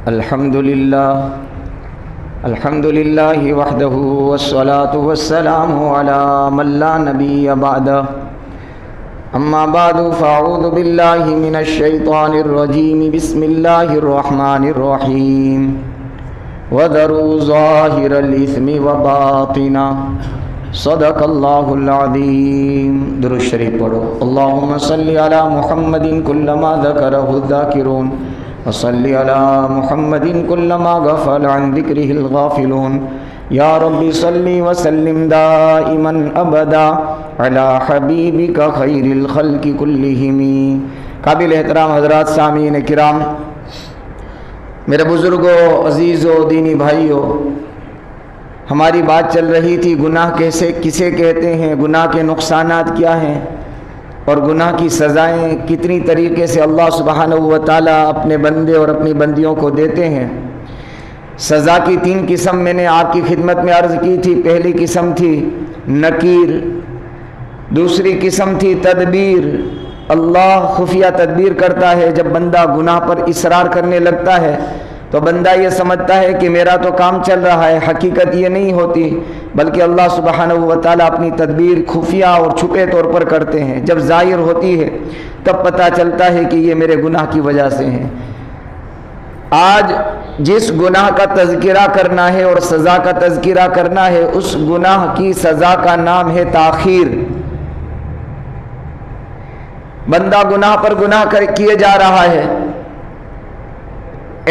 الحمد للہ وحدہ والصلاة والسلام علی من لا نبی بعدہ اما بعد فاعوذ باللہ من الشیطان الرجیم بسم اللہ الرحمن الرحیم وذروا ظاہر الاثم وباطنہ صدق اللہ العظیم۔ درود شریف پڑھو۔ اللہم صلی علی محمد کلما ذکرہ الذاکرون وصلی علی محمد کلما غفل عن ذکرہ الغافلون۔ یا رب صلی وسلم دائما ابدا علی حبیبک خیر الخلق کلہم۔ قابل احترام حضرات، سامعین کرام، میرے بزرگوں، عزیزوں، دینی بھائیوں، ہماری بات چل رہی تھی گناہ کسے کہتے ہیں، گناہ کے نقصانات کیا ہیں، اور گناہ کی سزائیں کتنی طریقے سے اللہ سبحانہ و تعالیٰ اپنے بندے اور اپنی بندیوں کو دیتے ہیں۔ سزا کی 3 قسم میں نے آپ کی خدمت میں عرض کی تھی۔ پہلی قسم تھی نکیر، دوسری قسم تھی تدبیر۔ اللہ خفیہ تدبیر کرتا ہے۔ جب بندہ گناہ پر اصرار کرنے لگتا ہے تو بندہ یہ سمجھتا ہے کہ میرا تو کام چل رہا ہے، حقیقت یہ نہیں ہوتی، بلکہ اللہ سبحانہ و تعالیٰ اپنی تدبیر خفیہ اور چھپے طور پر کرتے ہیں۔ جب ظاہر ہوتی ہے تب پتہ چلتا ہے کہ یہ میرے گناہ کی وجہ سے ہیں۔ آج جس گناہ کا تذکرہ کرنا ہے اور سزا کا تذکرہ کرنا ہے، اس گناہ کی سزا کا نام ہے تاخیر۔ بندہ گناہ پر گناہ کیے جا رہا ہے،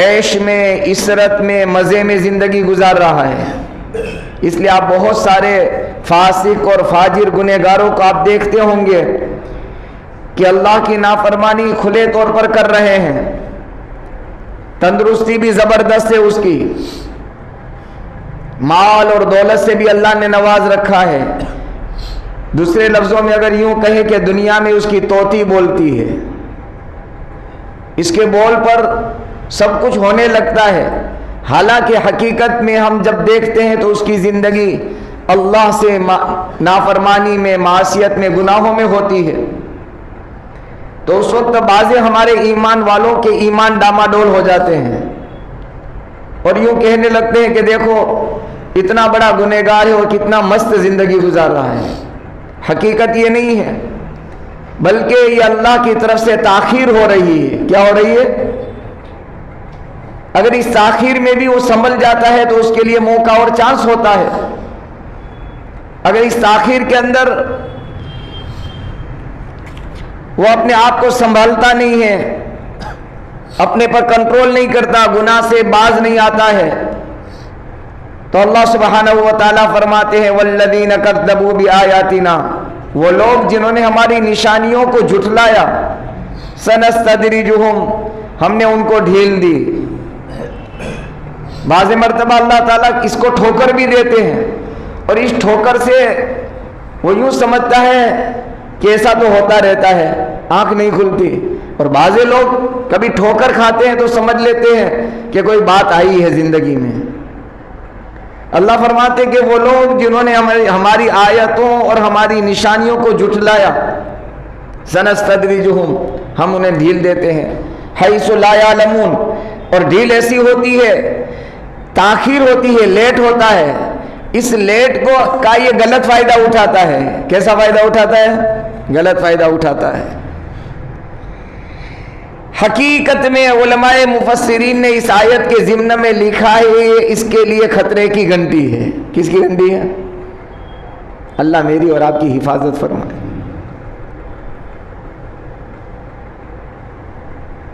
عیش میں، عشرت میں، مزے میں زندگی گزار رہا ہے۔ اس لیے آپ بہت سارے فاسق اور فاجر گنہگاروں کو آپ دیکھتے ہوں گے کہ اللہ کی نافرمانی کھلے طور پر کر رہے ہیں، تندرستی بھی زبردست ہے اس کی، مال اور دولت سے بھی اللہ نے نواز رکھا ہے۔ دوسرے لفظوں میں اگر یوں کہیں کہ دنیا میں اس کی طوطی بولتی ہے، اس کے بول پر سب کچھ ہونے لگتا ہے، حالانکہ حقیقت میں ہم جب دیکھتے ہیں تو اس کی زندگی اللہ سے نافرمانی میں، معصیت میں، گناہوں میں ہوتی ہے۔ تو اس وقت بعض ہمارے ایمان والوں کے ایمان ڈاماڈول ہو جاتے ہیں اور یوں کہنے لگتے ہیں کہ دیکھو اتنا بڑا گنہگار ہے اور کتنا مست زندگی گزار رہا ہے۔ حقیقت یہ نہیں ہے، بلکہ یہ اللہ کی طرف سے تاخیر ہو رہی ہے۔ کیا ہو رہی ہے؟ اگر اس تاخیر میں بھی وہ سنبھل جاتا ہے تو اس کے لیے موقع اور چانس ہوتا ہے۔ اگر اس تاخیر کے اندر وہ اپنے آپ کو سنبھالتا نہیں ہے، اپنے پر کنٹرول نہیں کرتا، گناہ سے باز نہیں آتا ہے، تو اللہ سبحانہ و تعالیٰ فرماتے ہیں والذین کذبوا بآیاتنا، وہ لوگ جنہوں نے ہماری نشانیوں کو جھٹلایا، سنستدرجہم، ہم نے ان کو ڈھیل دی۔ بعض مرتبہ اللہ تعالیٰ اس کو ٹھوکر بھی دیتے ہیں، اور اس ٹھوکر سے وہ یوں سمجھتا ہے کہ ایسا تو ہوتا رہتا ہے، آنکھ نہیں کھلتی۔ اور بعض لوگ کبھی ٹھوکر کھاتے ہیں تو سمجھ لیتے ہیں کہ کوئی بات آئی ہے زندگی میں۔ اللہ فرماتے کہ وہ لوگ جنہوں نے ہماری آیتوں اور ہماری نشانیوں کو جھٹلایا، سنستدرجہم، ہم انہیں ڈھیل دیتے ہیں، حیث لا یعلمون، اور ڈھیل ایسی ہوتی ہے، تاخیر ہوتی ہے، لیٹ ہوتا ہے۔ اس لیٹ کا یہ غلط فائدہ اٹھاتا ہے۔ کیسا فائدہ اٹھاتا ہے؟ غلط فائدہ اٹھاتا ہے۔ حقیقت میں علماء مفسرین نے اس آیت کے ضمن میں لکھا ہے یہ اس کے لیے خطرے کی گھنٹی ہے۔ کس کی گھنٹی ہے؟ اللہ میری اور آپ کی حفاظت فرمائے۔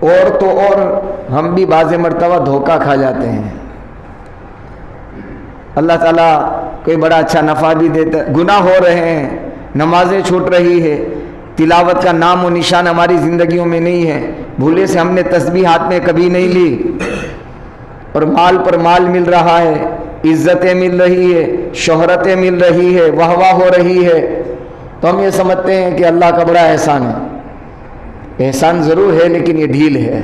اور تو اور ہم بھی بعض مرتبہ دھوکہ کھا جاتے ہیں۔ اللہ تعالیٰ کوئی بڑا اچھا نفع بھی دیتا ہے، گناہ ہو رہے ہیں، نمازیں چھوٹ رہی ہے، تلاوت کا نام و نشان ہماری زندگیوں میں نہیں ہے، بھولے سے ہم نے تسبیح ہاتھ میں کبھی نہیں لی، اور مال پر مال مل رہا ہے، عزتیں مل رہی ہے، شہرتیں مل رہی ہے، واہ واہ ہو رہی ہے، تو ہم یہ سمجھتے ہیں کہ اللہ کا بڑا احسان ہے۔ احسان ضرور ہے لیکن یہ ڈھیل ہے۔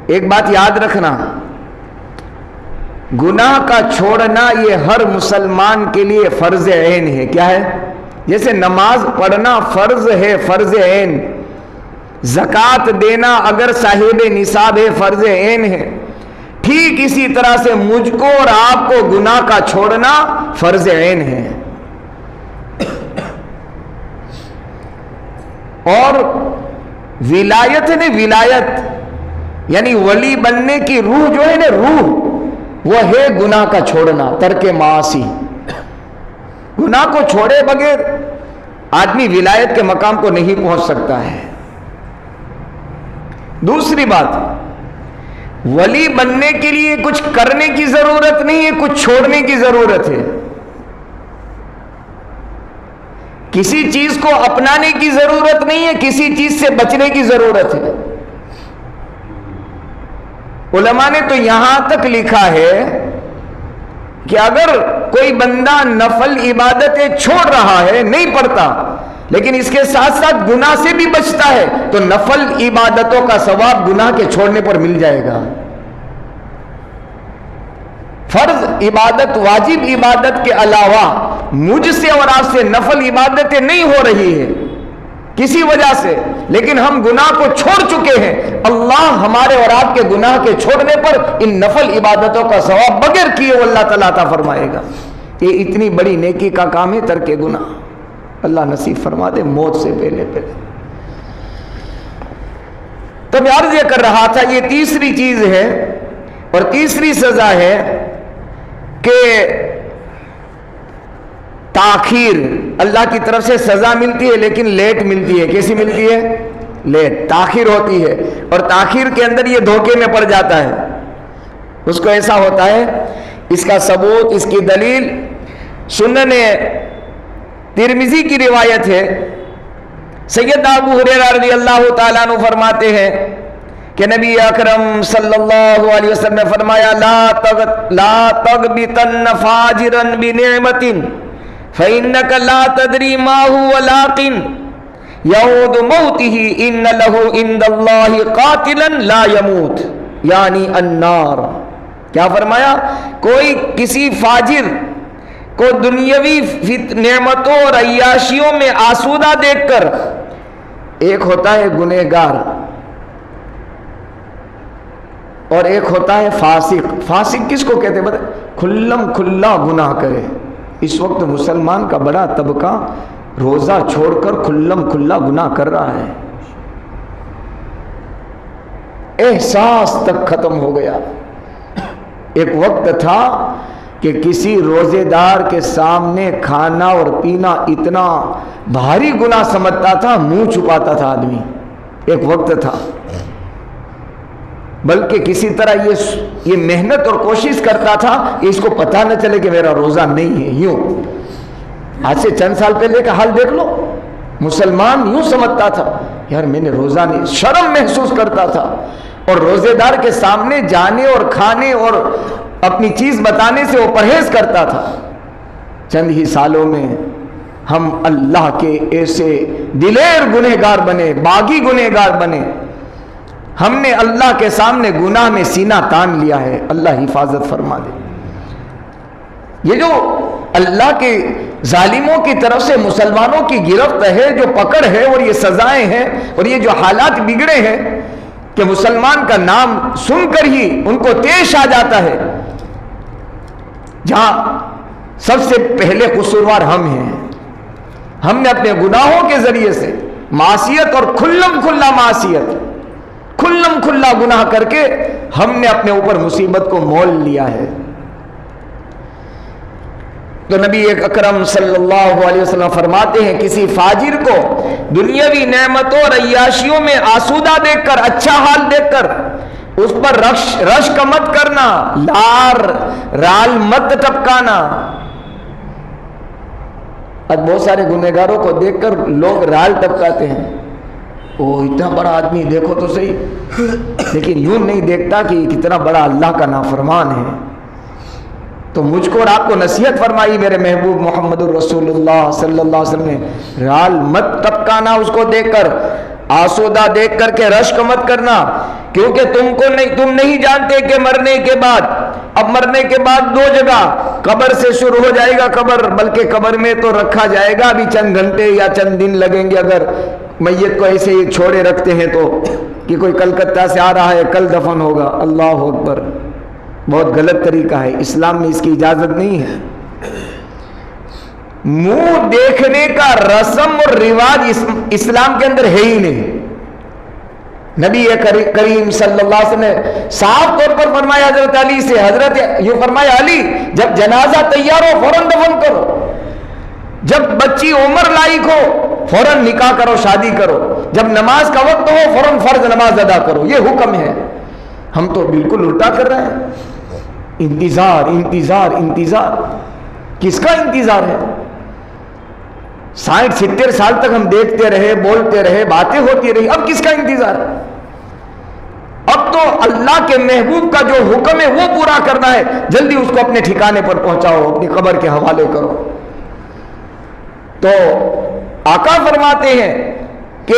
ایک بات یاد رکھنا، گناہ کا چھوڑنا یہ ہر مسلمان کے لیے فرض عین ہے۔ کیا ہے؟ جیسے نماز پڑھنا فرض ہے، فرض عین، زکوٰۃ دینا اگر صاحب نصاب ہے، فرض عین ہے، ٹھیک اسی طرح سے مجھ کو اور آپ کو گناہ کا چھوڑنا فرض عین ہے۔ اور ولایت ہے، ولایت یعنی ولی بننے کی روح جو ہے نا، روح وہ ہے گناہ کا چھوڑنا، ترک معاصی۔ گناہ کو چھوڑے بغیر آدمی ولایت کے مقام کو نہیں پہنچ سکتا ہے۔ دوسری بات، ولی بننے کے لیے کچھ کرنے کی ضرورت نہیں ہے، کچھ چھوڑنے کی ضرورت ہے۔ کسی چیز کو اپنانے کی ضرورت نہیں ہے، کسی چیز سے بچنے کی ضرورت ہے۔ علماء نے تو یہاں تک لکھا ہے کہ اگر کوئی بندہ نفل عبادتیں چھوڑ رہا ہے، نہیں پڑھتا، لیکن اس کے ساتھ ساتھ گناہ سے بھی بچتا ہے، تو نفل عبادتوں کا ثواب گناہ کے چھوڑنے پر مل جائے گا۔ فرض عبادت، واجب عبادت کے علاوہ مجھ سے اور آپ سے نفل عبادتیں نہیں ہو رہی ہے کسی وجہ سے، لیکن ہم گناہ کو چھوڑ چکے ہیں، اللہ ہمارے اور آپ کے گناہ کے چھوڑنے پر ان نفل عبادتوں کا ثواب بغیر کیے وہ اللہ تعالیٰ عطا فرمائے گا۔ یہ اتنی بڑی نیکی کا کام ہے ترک گناہ، اللہ نصیب فرما دے موت سے پہلے۔ تو میں عرض یہ کر رہا تھا، یہ تیسری چیز ہے، اور تیسری سزا ہے کہ تاخیر۔ اللہ کی طرف سے سزا ملتی ہے لیکن لیٹ ملتی ہے۔ کیسی ملتی ہے؟ لیٹ، تاخیر ہوتی ہے، اور تاخیر کے اندر یہ دھوکے میں پڑ جاتا ہے۔ اس کو ایسا ہوتا ہے، اس کا ثبوت، اس کی دلیل سنن ترمذی کی روایت ہے۔ سیدنا ابو ہریرہ رضی اللہ تعالیٰ عنہ فرماتے ہیں کہ نبی اکرم صلی اللہ علیہ وسلم نے فرمایا، لا تغبطن فاجرا بنعمت فإنك لا تدري ما هو لاق يعود موته إن له عند الله قاتلا لا يموت، یعنی النار۔ کیا فرمایا؟ کوئی کسی فاجر کو دنیاوی نعمتوں اور عیاشیوں میں آسودہ دیکھ کر، ایک ہوتا ہے گنہگار اور ایک ہوتا ہے فاسق۔ فاسق کس کو کہتے ہیں؟ کھلم کھلا گناہ کرے۔ اس وقت مسلمان کا بڑا طبقہ روزہ چھوڑ کر کھلم کھلا گناہ کر رہا ہے، احساس تک ختم ہو گیا۔ ایک وقت تھا کہ کسی روزے دار کے سامنے کھانا اور پینا اتنا بھاری گناہ سمجھتا تھا، منہ چھپاتا تھا آدمی۔ ایک وقت تھا، بلکہ کسی طرح یہ محنت اور کوشش کرتا تھا کہ اس کو پتہ نہ چلے کہ میرا روزہ نہیں ہے۔ یوں آج سے چند سال پہلے کا حال دیکھ لو، مسلمان یوں سمجھتا تھا، یار میں نے روزہ نہیں، شرم محسوس کرتا تھا، اور روزے دار کے سامنے جانے اور کھانے اور اپنی چیز بتانے سے وہ پرہیز کرتا تھا۔ چند ہی سالوں میں ہم اللہ کے ایسے دلیر گنہگار بنے، باغی گنہگار بنے، ہم نے اللہ کے سامنے گناہ میں سینہ تان لیا ہے۔ اللہ حفاظت فرما دے۔ یہ جو اللہ کے ظالموں کی طرف سے مسلمانوں کی گرفت ہے، جو پکڑ ہے، اور یہ سزائیں ہیں، اور یہ جو حالات بگڑے ہیں کہ مسلمان کا نام سن کر ہی ان کو تیش آ جاتا ہے، جہاں سب سے پہلے قصوروار ہم ہیں۔ ہم نے اپنے گناہوں کے ذریعے سے معصیت اور کھلم کھلا معصیت، کھلم کھلا گناہ کر کے ہم نے اپنے اوپر مصیبت کو مول لیا ہے۔ تو نبی اکرم صلی اللہ علیہ وسلم فرماتے ہیں، کسی فاجر کو دنیاوی نعمتوں اور عیاشیوں میں آسودہ دیکھ کر، اچھا حال دیکھ کر اس پر رشک مت کرنا، رال مت ٹپکانا۔ اب بہت سارے گنہگاروں کو دیکھ کر لوگ رال ٹپکاتے ہیں، وہ اتنا بڑا آدمی دیکھو تو صحیح، لیکن یوں نہیں دیکھتا کہ کتنا بڑا اللہ کا نافرمان ہے۔ تو مجھ کو اور آپ کو نصیحت فرمائی میرے محبوب محمد الرسول اللہ صلی اللہ علیہ وسلم نے، رال مت ٹپکانا اس کو دیکھ کر، آسودہ دیکھ کر کے رشک مت کرنا، کیونکہ تم نہیں جانتے کہ مرنے کے بعد، اب مرنے کے بعد دو جگہ، قبر سے شروع ہو جائے گا قبر، بلکہ قبر میں تو رکھا جائے گا ابھی چند گھنٹے یا چند دن لگیں گے، اگر میت کو ایسے ہی چھوڑے رکھتے ہیں تو کہ کوئی کلکتہ سے آ رہا ہے کل دفن ہوگا، اللہ اکبر، بہت غلط طریقہ ہے، اسلام میں اس کی اجازت نہیں ہے۔ منہ دیکھنے کا رسم اور رواج اسلام کے اندر ہے ہی نہیں۔ نبی کریم صلی اللہ علیہ وسلم نے صاف طور پر فرمایا حضرت علی سے، حضرت یہ فرمایا علی جب جنازہ تیار ہو فوراً دفن کرو، جب بچی عمر لائق ہو فوراً نکاح کرو، شادی کرو، جب نماز کا وقت ہو فوراً فرض نماز ادا کرو، یہ حکم ہے۔ ہم تو بالکل الٹا کر رہے ہیں، انتظار انتظار انتظار۔ کس کا انتظار ہے؟ 60-70 سال تک ہم دیکھتے رہے، بولتے رہے، باتیں ہوتی رہی، اب کس کا انتظار؟ اب تو اللہ کے محبوب کا جو حکم ہے وہ پورا کرنا ہے، جلدی اس کو اپنے ٹھکانے پر پہنچاؤ، اپنی قبر کے حوالے کرو۔ تو آقا فرماتے ہیں کہ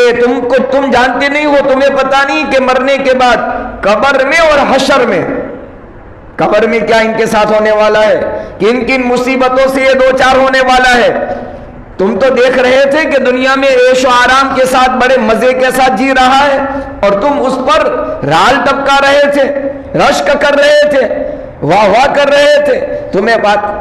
تم جانتے نہیں ہو، تمہیں پتہ نہیں کہ مرنے کے بعد قبر میں اور حشر میں، قبر میں کیا ان کے ساتھ ہونے والا ہے، کن کن مصیبتوں سے یہ دو چار ہونے والا ہے۔ تم تو دیکھ رہے تھے کہ دنیا میں عیش و آرام کے ساتھ بڑے مزے کے ساتھ جی رہا ہے، اور تم اس پر رال ٹپکا رہے تھے، رشک کر رہے تھے، واہ واہ کر رہے تھے۔ تمہیں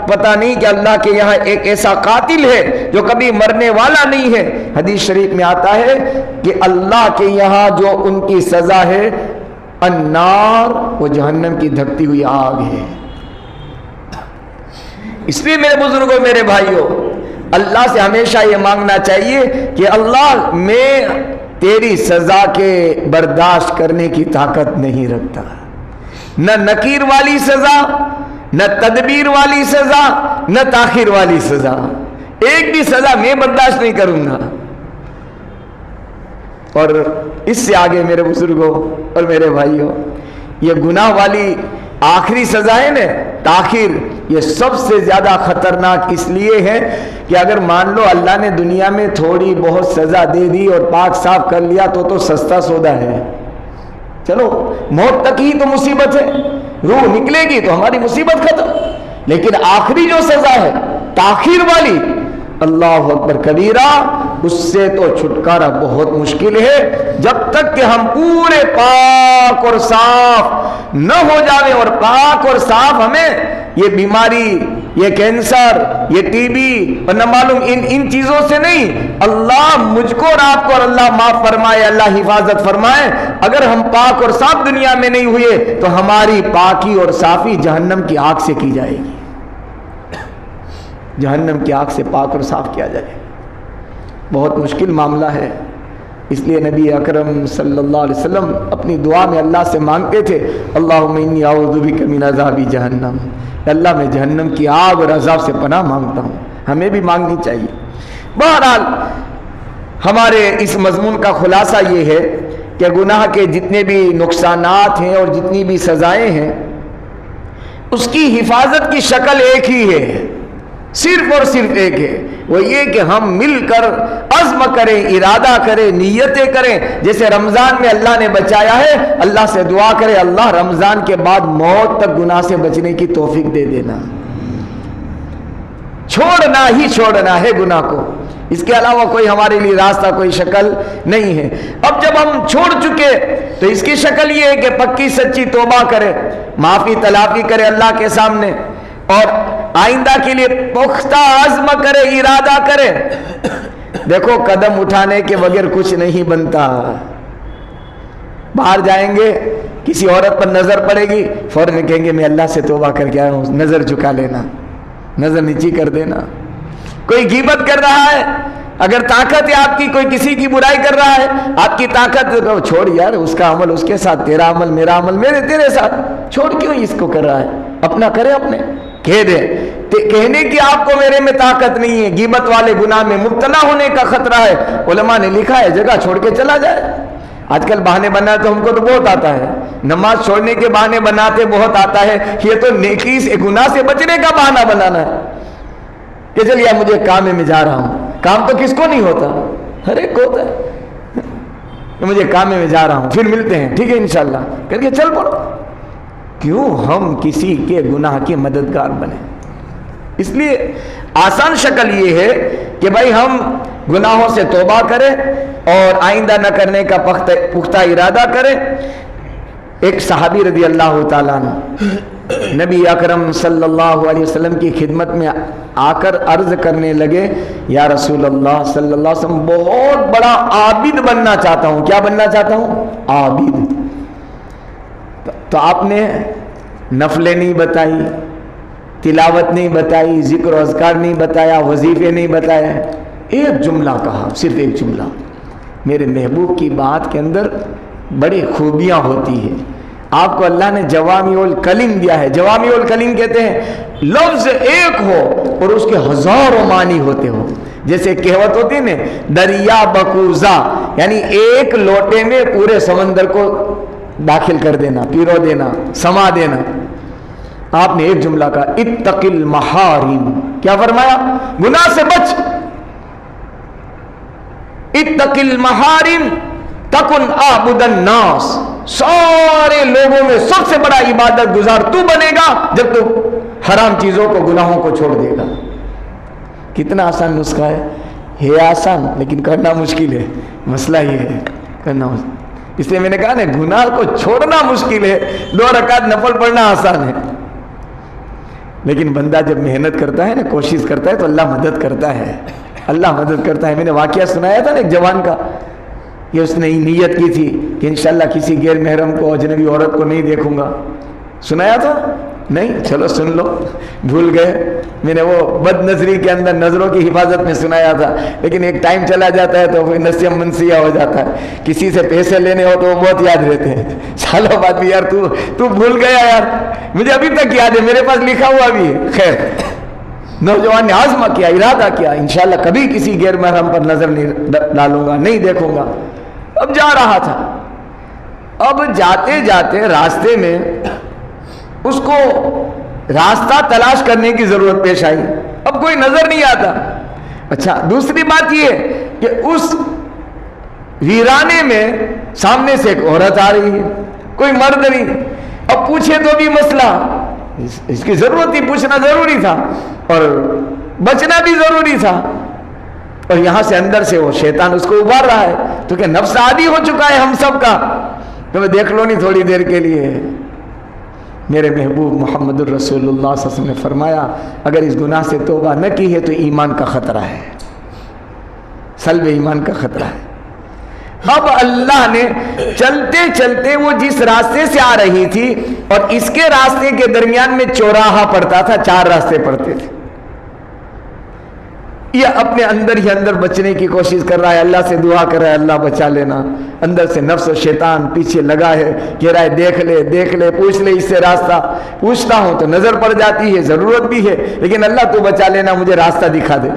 پتہ نہیں کہ اللہ کے یہاں ایک ایسا قاتل ہے جو کبھی مرنے والا نہیں ہے۔ حدیث شریف میں آتا ہے کہ اللہ کے یہاں جو ان کی سزا ہے النار، وہ جہنم کی دھکتی ہوئی آگ ہے۔ اس لیے میرے بزرگوں، میرے بھائیوں، اللہ سے ہمیشہ یہ مانگنا چاہیے کہ اللہ میں تیری سزا کے برداشت کرنے کی طاقت نہیں رکھتا، نہ نکیر والی سزا، نہ تدبیر والی سزا، نہ تاخیر والی سزا، ایک بھی سزا میں برداشت نہیں کروں گا۔ اور اس سے آگے میرے بزرگوں اور میرے بھائیوں، یہ گناہ والی آخری سزا ہے نا، تاخیر، یہ سب سے زیادہ خطرناک اس لیے ہے کہ اگر مان لو اللہ نے دنیا میں تھوڑی بہت سزا دے دی اور پاک صاف کر لیا تو سستا سودا ہے، چلو موت تک ہی تو مصیبت ہے، روح نکلے گی تو ہماری مصیبت ختم۔ لیکن آخری جو سزا ہے تاخیر والی، اللہ اکبر کبیرہ، اس سے تو چھٹکارا بہت مشکل ہے، جب تک کہ ہم پورے پاک اور صاف نہ ہو جائیں، اور پاک اور صاف ہمیں یہ بیماری، یہ کینسر، یہ ٹی بی اور نہ معلوم ان چیزوں سے نہیں۔ اللہ مجھ کو اور آپ کو اور اللہ معاف فرمائے، اللہ حفاظت فرمائے۔ اگر ہم پاک اور صاف دنیا میں نہیں ہوئے تو ہماری پاکی اور صافی جہنم کی آگ سے کی جائے گی، جہنم کی آگ سے پاک اور صاف کیا جائے، بہت مشکل معاملہ ہے۔ اس لیے نبی اکرم صلی اللہ علیہ وسلم اپنی دعا میں اللہ سے مانگتے تھے، اللہم انی اعوذ بک من عذاب جہنم، اللہ میں جہنم کی آگ اور عذاب سے پناہ مانگتا ہوں۔ ہمیں بھی مانگنی چاہیے۔ بہرحال ہمارے اس مضمون کا خلاصہ یہ ہے کہ گناہ کے جتنے بھی نقصانات ہیں اور جتنی بھی سزائیں ہیں، اس کی حفاظت کی شکل ایک ہی ہے، صرف اور صرف ایک ہے، وہ یہ کہ ہم مل کر عزم کریں، ارادہ کریں، نیتیں کریں۔ جیسے رمضان میں اللہ نے بچایا ہے، اللہ سے دعا کرے اللہ رمضان کے بعد موت تک گناہ سے بچنے کی توفیق دے دینا۔ چھوڑنا ہی چھوڑنا ہے گناہ کو، اس کے علاوہ کوئی ہمارے لیے راستہ، کوئی شکل نہیں ہے۔ اب جب ہم چھوڑ چکے تو اس کی شکل یہ ہے کہ پکی سچی توبہ کرے، معافی تلافی کرے اللہ کے سامنے، اور آئندہ کے لیے پختہ عزم کرے، ارادہ کرے۔ دیکھو قدم اٹھانے کے بغیر کچھ نہیں بنتا۔ باہر جائیں گے، کسی عورت پر نظر پڑے گی، فوراً کہیں گے میں اللہ سے توبہ کر کے آیا ہوں، نظر جھکا لینا، نظر نیچی کر دینا۔ کوئی غیبت کر رہا ہے، اگر طاقت ہے آپ کی، کوئی کسی کی برائی کر رہا ہے، آپ کی طاقت ہے، چھوڑ یار، اس کا عمل اس کے ساتھ، تیرا عمل میرا عمل میرے تیرے ساتھ، چھوڑ کیوں اس کو کر رہا ہے، اپنا کرے، اپنے کہہ دے۔ کہنے کی آپ کو میرے میں طاقت نہیں ہے، غیبت والے گناہ میں مبتلا ہونے کا خطرہ ہے۔ علماء نے لکھا ہے جگہ چھوڑ کے چلا جائے۔ آج کل بہانے بناتے ہم کو تو بہت آتا ہے، نماز چھوڑنے کے بہانے بناتے بہت آتا ہے، یہ تو نیکی سے گناہ سے بچنے کا بہانہ بنانا ہے کہ چلیے مجھے کام میں جا رہا ہوں۔ کام تو کس کو نہیں ہوتا، ہر ایک کو ہوتا ہے، مجھے کام میں جا رہا ہوں، پھر ملتے ہیں، ٹھیک ہے انشاءاللہ کر کے چل پڑو۔ کیوں ہم کسی کے گناہ کے مددگار بنے؟ اس لیے آسان شکل یہ ہے کہ بھائی ہم گناہوں سے توبہ کرے اور آئندہ نہ کرنے کا پختہ ارادہ کرے۔ ایک صحابی رضی اللہ تعالیٰ عنہ نبی اکرم صلی اللہ علیہ وسلم کی خدمت میں آ کر عرض کرنے لگے، یا رسول اللہ صلی اللہ علیہ وسلم، بہت بڑا عابد بننا چاہتا ہوں۔ کیا بننا چاہتا ہوں؟ عابد۔ تو آپ نے نفلیں نہیں بتائی، تلاوت نہیں بتائی، ذکر و اذکار نہیں بتایا، وظیفے نہیں بتایا، ایک جملہ کہا، صرف ایک جملہ۔ میرے محبوب کی بات کے اندر بڑی خوبیاں ہوتی ہیں۔ آپ کو اللہ نے جوامی الکلم دیا ہے۔ جوامی الکلم کہتے ہیں لفظ ایک ہو اور اس کے ہزاروں معنی ہوتے ہو۔ جیسے کہوت ہوتی ہے نا، دریا بکوزا، یعنی ایک لوٹے میں پورے سمندر کو داخل کر دینا، پیرو دینا، سما دینا۔ آپ نے ایک جملہ کہا، اتق المحارم۔ کیا فرمایا؟ گناہ سے بچ۔ اتق المحارم تکن عابد الناس۔ سارے لوگوں میں سب سے بڑا عبادت گزار تو بنے گا جب تو حرام چیزوں کو، گناہوں کو چھوڑ دے گا۔ کتنا آسان نسخہ ہے آسان لیکن کرنا مشکل ہے۔ مسئلہ یہ ہے کرنا مشکل۔ اس لیے میں نے کہا نا، گناہ کو چھوڑنا مشکل ہے، 2 رکعت نفل پڑھنا آسان ہے۔ لیکن بندہ جب محنت کرتا ہے نا، کوشش کرتا ہے تو اللہ مدد کرتا ہے، اللہ مدد کرتا ہے۔ میں نے واقعہ سنایا تھا نا ایک جوان کا، یہ اس نے نیت کی تھی کہ انشاءاللہ کسی غیر محرم کو، اجنبی عورت کو نہیں دیکھوں گا۔ سنایا تھا؟ نہیں؟ چلو سن لو، بھول گئے۔ میں نے وہ بد نظری کے اندر نظروں کی حفاظت میں سنایا تھا، لیکن ایک ٹائم چلا جاتا ہے تو نسیہ منسیہ ہو جاتا ہے۔ کسی سے پیسے لینے ہو تو وہ بہت یاد رہتے ہیں، سالوں بعد بھی، یار تو بھول گیا یار، مجھے ابھی تک یاد ہے، میرے پاس لکھا ہوا بھی ہے۔ خیر، نوجوان نے عزم کیا، ارادہ کیا، انشاءاللہ کبھی کسی غیر محرم پر نظر نہیں ڈالوں گا، نہیں دیکھوں گا۔ اب جا رہا تھا، اب جاتے جاتے راستے میں اس کو راستہ تلاش کرنے کی ضرورت پیش آئی۔ اب کوئی نظر نہیں آتا۔ اچھا، دوسری بات یہ کہ اس ویرانے میں سامنے سے ایک عورت آ رہی ہے، کوئی مرد نہیں۔ اب پوچھے تو بھی مسئلہ، اس کی ضرورت تھی، پوچھنا ضروری تھا اور بچنا بھی ضروری تھا۔ اور یہاں سے اندر سے وہ شیطان اس کو ابھار رہا ہے، تو کہ نفس عادی ہو چکا ہے ہم سب کا، تو دیکھ لو نہیں تھوڑی دیر کے لیے۔ میرے محبوب محمد الرسول اللہ صلی اللہ علیہ وسلم نے فرمایا، اگر اس گناہ سے توبہ نہ کی ہے تو ایمان کا خطرہ ہے، سلب ایمان کا خطرہ ہے۔ اب اللہ نے چلتے چلتے، وہ جس راستے سے آ رہی تھی اور اس کے راستے کے درمیان میں چوراہا پڑتا تھا، 4 راستے پڑتے تھے، یہ اپنے اندر ہی اندر بچنے کی کوشش کر رہا ہے، اللہ سے دعا کر رہا ہے، اللہ بچا لینا۔ اندر سے نفس و شیطان پیچھے لگا ہے، کہہ رہا ہے دیکھ لے، پوچھ لے اس سے راستہ۔ پوچھتا ہوں تو نظر پڑ جاتی ہے، ضرورت بھی ہے، لیکن اللہ تو بچا لینا، مجھے راستہ دکھا دے،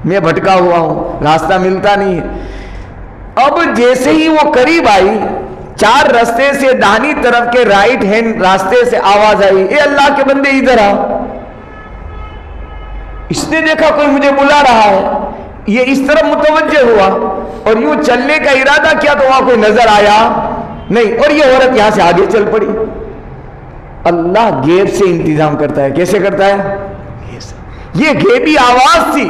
میں بھٹکا ہوا ہوں، راستہ ملتا نہیں ہے۔ اب جیسے ہی وہ قریب آئی، 4 راستے سے داہنی طرف کے رائٹ ہینڈ راستے سے آواز آئی، اے اللہ کے بندے ادھر آ۔ اس نے دیکھا کوئی مجھے بلا رہا ہے، یہ اس طرف متوجہ ہوا اور یوں چلنے کا ارادہ کیا تو وہاں کوئی نظر آیا نہیں، اور یہ عورت یہاں سے آگے چل پڑی۔ اللہ غیب سے انتظام کرتا ہے۔ کیسے کرتا ہے؟ یہ غیبی آواز تھی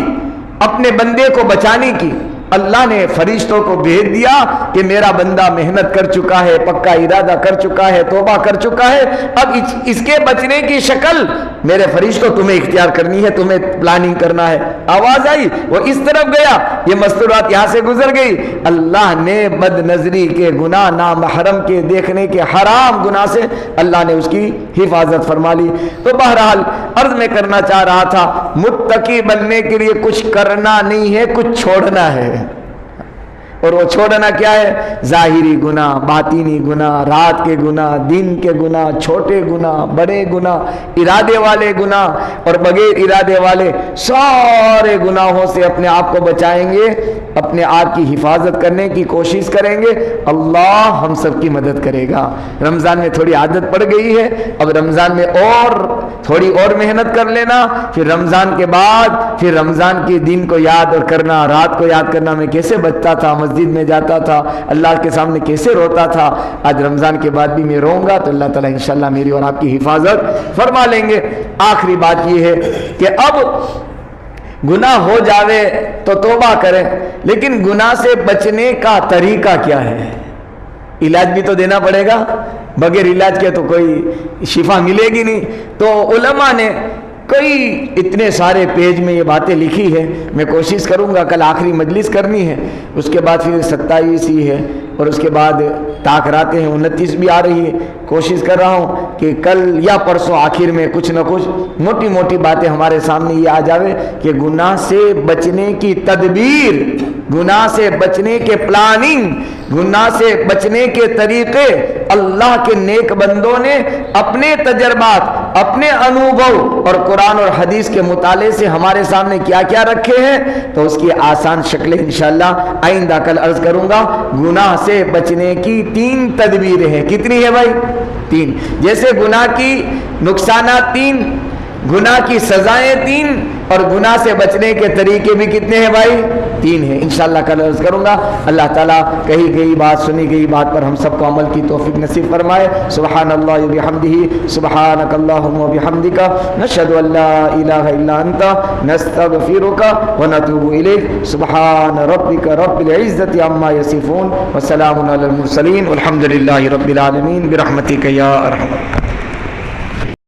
اپنے بندے کو بچانے کی۔ اللہ نے فرشتوں کو بھیج دیا کہ میرا بندہ محنت کر چکا ہے، پکا ارادہ کر چکا ہے، توبہ کر چکا ہے، اب اس کے بچنے کی شکل میرے فرشتوں تمہیں اختیار کرنی ہے، تمہیں پلاننگ کرنا ہے۔ آواز آئی، وہ اس طرف گیا، یہ مستورات یہاں سے گزر گئی۔ اللہ نے بد نظری کے گناہ، نامحرم کے دیکھنے کے حرام گناہ سے اللہ نے اس کی حفاظت فرما لی۔ تو بہرحال عرض میں کرنا چاہ رہا تھا، متقی بننے کے لیے کچھ کرنا نہیں ہے، کچھ چھوڑنا ہے۔ اور وہ چھوڑنا کیا ہے؟ ظاہری گناہ، باطینی گناہ، رات کے گناہ، دن کے گناہ، چھوٹے گناہ، بڑے گناہ، ارادے والے گناہ اور بغیر ارادے والے، سارے گناہوں سے اپنے آپ کو بچائیں گے، اپنے آپ کی حفاظت کرنے کی کوشش کریں گے، اللہ ہم سب کی مدد کرے گا۔ رمضان میں تھوڑی عادت پڑ گئی ہے، اب رمضان میں تھوڑی اور محنت کر لینا، پھر رمضان کے بعد پھر رمضان کے دن کو یاد اور کرنا، رات کو یاد کرنا، میں کیسے بچتا تھا، مسجد میں جاتا تھا، اللہ کے سامنے کیسے روتا تھا، آج رمضان کے بعد بھی میں روں گا تو اللہ تعالیٰ انشاءاللہ میری اور آپ کی حفاظت فرما لیں گے۔ آخری بات یہ ہے کہ اب گناہ ہو جاوے تو توبہ کریں، لیکن گناہ سے بچنے کا طریقہ کیا ہے؟ علاج بھی تو دینا پڑے گا، بغیر علاج کے تو کوئی شفا ملے گی نہیں۔ تو علماء نے کئی اتنے سارے پیج میں یہ باتیں لکھی ہے، میں کوشش کروں گا، کل آخری مجلس کرنی ہے، اس کے بعد پھر 27 ہی ہے، اور اس کے بعد تاخراتے ہیں 29 بھی آ رہی ہے۔ کوشش کر رہا ہوں کہ کل یا پرسوں آخر میں کچھ نہ کچھ موٹی موٹی باتیں ہمارے سامنے یہ آ جاوے کہ گناہ سے بچنے کی تدبیر، گناہ سے بچنے کے پلاننگ، گناہ سے بچنے کے طریقے اللہ کے نیک بندوں نے اپنے تجربات، اپنے انوبھو اور قرآن اور حدیث کے مطالعے سے ہمارے سامنے کیا کیا رکھے ہیں، تو اس کی آسان شکلیں انشاءاللہ آئندہ کل عرض کروں گا۔ گناہ سے بچنے کی 3 تدبیریں ہیں۔ کتنی ہے بھائی؟ 3۔ جیسے گناہ کی نقصانات 3، گناہ کی سزائیں 3، اور گناہ سے بچنے کے طریقے بھی کتنے ہیں بھائی؟ 3 ہیں۔ انشاءاللہ کل عرض کروں گا۔ اللہ تعالیٰ کہی گئی بات، سنی گئی بات پر ہم سب کو عمل کی توفیق نصیب فرمائے۔ سبحان اللہ و بحمدہ، سبحانک اللہم و بحمدک، نشہد ان لا الہ الا انت، نستغفرک و نتوب الیک۔ سبحان ربک رب العزت عما یصفون، وسلام علی المرسلین، والحمد للہ رب العالمین، برحمتک یا ارحم۔